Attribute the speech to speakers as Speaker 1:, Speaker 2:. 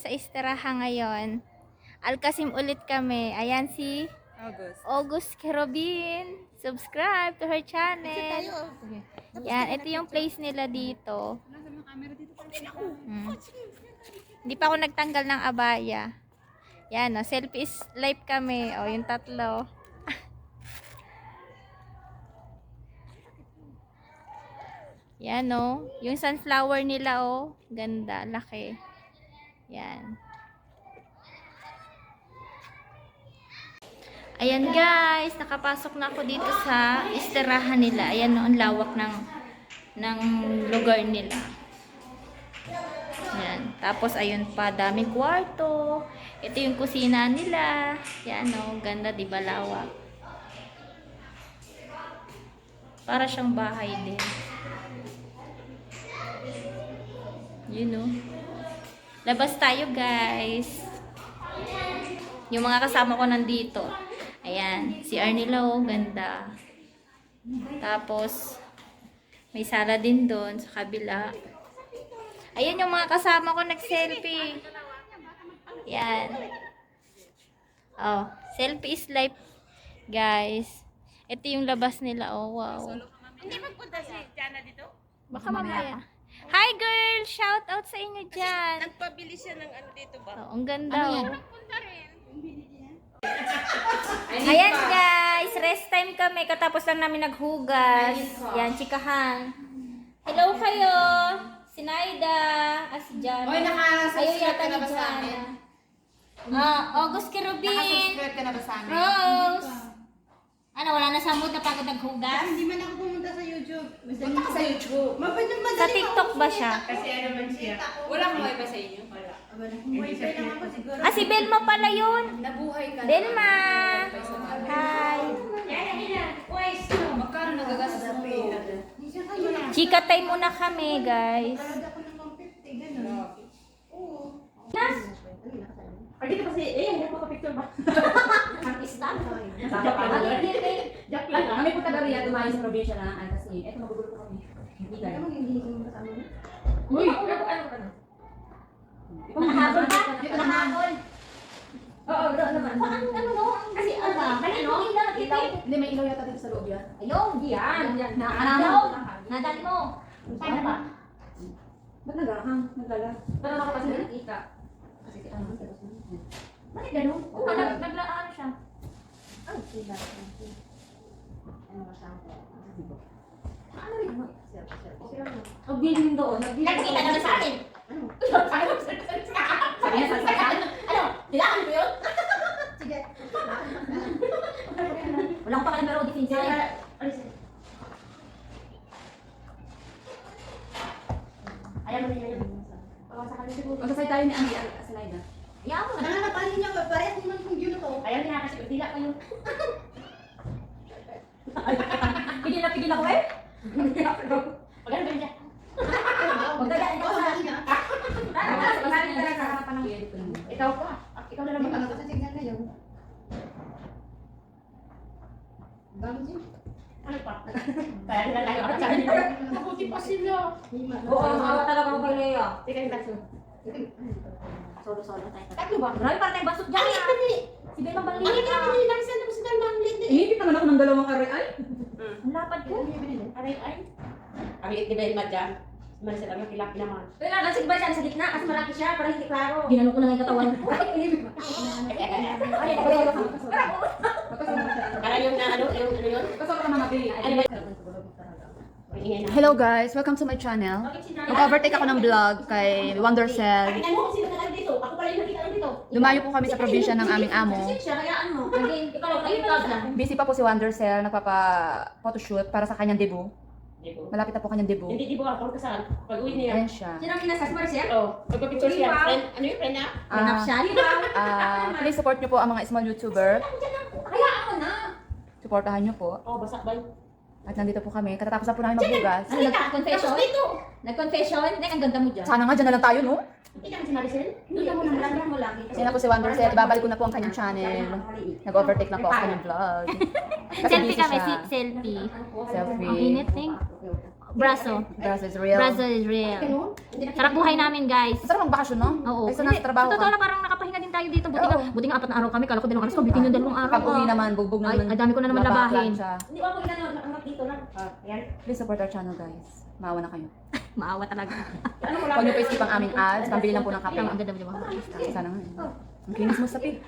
Speaker 1: sa istiraha ngayon. Alcasim ulit kami. Ayan si August Kerobin. Subscribe to her channel. Yan, ito yung place nila dito. Hindi pa ako nagtanggal ng abaya. Yan, no, selfie is life kami. O, yung tatlo. Yan, no. Yung sunflower nila, oh. Ganda, laki. Yan. Ayan, guys. Nakapasok na ako dito sa istirahan nila. Ayan, no. Ang lawak ng lugar nila. Yan. Tapos, ayun pa. Daming kwarto. Ito yung kusina nila. Yan, no. Ganda, diba? Lawak. Para siyang bahay din. You know. Labas tayo, guys. Yung mga kasama ko nandito. Ayan. Si Arnila, oh. Ganda. Tapos, may sala din doon sa kabila. Ayan yung mga kasama ko nag-selfie. Yan. Oh. Selfie is life, guys. Ito yung labas nila. Oh, wow.
Speaker 2: Hindi magpunta si Jana dito?
Speaker 1: Baka mamaya. Hi, girl! Shout out sa inyo dyan.
Speaker 2: Nagpabili siya ng ano dito ba?
Speaker 1: Oh, ang ganda, oh.
Speaker 2: Punta rin.
Speaker 1: Ayan, guys. Rest time kami. Katapos lang namin naghugas. Yan, chikahan. Hello kayo. Si Naida. Si Jana.
Speaker 3: Oy,
Speaker 1: Ayaw
Speaker 3: naka-subscribe
Speaker 1: yata
Speaker 3: ka na
Speaker 1: ni
Speaker 3: ba sa amin?
Speaker 1: Jana. August Kerubin.
Speaker 3: Naka-subscribe ka na ba sa amin?
Speaker 1: Rose. Ano, wala na sa mood na pagod naghugas?
Speaker 4: Hindi man ako pumunta sa YouTube.
Speaker 3: Punta ka sa YouTube.
Speaker 1: Sa TikTok ba siya?
Speaker 3: Kasi ano man siya. Wala kang wifi sa inyo? Wala.
Speaker 4: Wifi lang ako siguro.
Speaker 1: Si Belma pala yun.
Speaker 3: Nabuhay ka.
Speaker 1: Belma. Hi.
Speaker 3: Magkano nagagastos sa pay?
Speaker 1: Chika time muna kami, guys.
Speaker 4: Parad ako ng 150, gano'n. Oo.
Speaker 2: Dito kasi, hindi ko ka-picture ba?
Speaker 1: Ang islam.
Speaker 2: Joke lang. Kami po taga-Riyadh, dumayo sa probinsya na Alcasim. Eto, magugulo po kami. Hindi ka.
Speaker 4: Hindi ko kasama na.
Speaker 2: Uy! Ano ka na?
Speaker 1: Nakahabol ka? Nakahabol.
Speaker 2: Oo, bro, naman.
Speaker 1: Ano no? Kasi ano?
Speaker 2: Ilaw. Hindi, may ilaw yata dito sa loob yan.
Speaker 1: Ayun.
Speaker 2: Yan.
Speaker 1: Ayaw. Nadali mo. Paano ba?
Speaker 2: Ba't nagahang? Nagala? Pero ako kasi nakikita. Kasi ano?
Speaker 1: Bakit gano'n? Naglaan siya.
Speaker 4: Ay, sila. Ano ba siya?
Speaker 1: Ano rin mo?
Speaker 2: Nagbilin doon.
Speaker 1: Nagkita naman sa akin.
Speaker 2: Sabi niya, salsakan?
Speaker 1: Ano? Dilaan mo yun?
Speaker 4: Sige.
Speaker 1: Wala ko pa kalang pero defense. Ayaw mo rin yun.
Speaker 2: Magkasay tayo ni Andy Asalaida.
Speaker 1: Ayaw mo.
Speaker 4: Ano na, paano niya? Parehas naman kung yun ako.
Speaker 1: Ayaw niya kasi dila ko yun. Pigil ako eh. Maganda ba niya? Magdadaan ka sa akin. Ikaw pa. Ikaw na naman.
Speaker 4: Ano ka sa tignan ngayon? Dami siya.
Speaker 1: Ano pa? Kaya nila tayo.
Speaker 2: Mabuti pa sila.
Speaker 1: Oo, talaga ako kay Lea. Teka yung baso. Solo tayo.
Speaker 2: Tatlo ba?
Speaker 1: Marami pa tayong basok dyan. Si Bella
Speaker 2: Ano
Speaker 1: Balita.
Speaker 2: kinabili lang sila sa dalawang lindi?
Speaker 3: Inipit naman ako ng dalawang aray-ay.
Speaker 1: Ang lapad ko.
Speaker 2: Ay. Ang liit ni Belma dyan. Malis lang yung kilaki naman.
Speaker 1: Pero nalasig ba siya sa gitna? Kasi malaki siya, para hindi klaro. Ginano ko na nga yung katawan ko.
Speaker 2: Para yung na ano yun?
Speaker 3: Kasama ka mamati.
Speaker 2: Ano ba? Ingay na.
Speaker 3: Hello guys, welcome to my channel. Mag-overtake ako ng vlog kay Wondercell.
Speaker 2: Tingnan mo kung sino ka dito. Ako pala yung nakita lang dito.
Speaker 3: Lumayo po kami sa probinsya ng aming amo.
Speaker 1: Siya, kayaan mo. Naging, ikaw lang, kayo lang.
Speaker 3: Busy pa po si Wondercell, nagpapa-photoshoot para sa kanyang debut. Malapit na po kanyang debut.
Speaker 2: Hindi di ba ako kasal? Pag-uwi niya.
Speaker 3: Ayan siya.
Speaker 1: Sino ang inasas mo, Marcia?
Speaker 2: Oh, magpa-picture siya. Friend, ano yung friend niya?
Speaker 1: Hanap siya.
Speaker 3: Please support nyo po ang mga small YouTuber.
Speaker 1: Kayaan mo na.
Speaker 3: Supportahan nyo po.
Speaker 2: Oh, basak ba?
Speaker 3: At nandito po kami. Katatapos na po namin magbugas.
Speaker 1: Ano, nag-confession? Nag-confession? Nek, ang ganda mo dyan.
Speaker 3: Sana nga dyan na lang tayo, no?
Speaker 2: Hindi ka si Maricel?
Speaker 1: Hindi mo na lang mo lagi.
Speaker 3: Kasi na po si Wondercell, ibabalik ko na po ang kanyang channel. Nag-overtake na po ako kanyang vlog. Kasi
Speaker 1: Selfie
Speaker 3: busy
Speaker 1: kami,
Speaker 3: siya.
Speaker 1: selfie.
Speaker 3: Selfie.
Speaker 1: Ang init, Ning. Braso.
Speaker 3: Grass is real.
Speaker 1: Braso is real.
Speaker 4: Ganun? Hindi na
Speaker 1: Sarap buhay namin, guys.
Speaker 3: Sarap magbakasyon, no?
Speaker 1: Oo.
Speaker 3: Kaysa
Speaker 1: Hindi,
Speaker 3: nasa trabaho
Speaker 1: sa totoo
Speaker 3: ka.
Speaker 1: lang, parang nakapahinga din tayo dito.
Speaker 3: Oo.
Speaker 1: Buti nga 4 na araw kami. Kala ko 2 araw. Bitin yung 2 araw.
Speaker 3: Pag uwi naman, bugbog
Speaker 1: Ay,
Speaker 3: naman.
Speaker 1: ay, dami ko na naman
Speaker 3: laba,
Speaker 1: labahin.
Speaker 3: plancha.
Speaker 4: Hindi ako inano, angat dito lang. Yan.
Speaker 3: Please support our channel, guys. Maawa na kayo.
Speaker 1: Maawa talaga.
Speaker 3: Huwag niyo pa isip ang aming ads. Pambili lang po ng kape.
Speaker 1: Ang ganda mo, di ba?
Speaker 3: Sana nga. Ang kinis mo sa pig.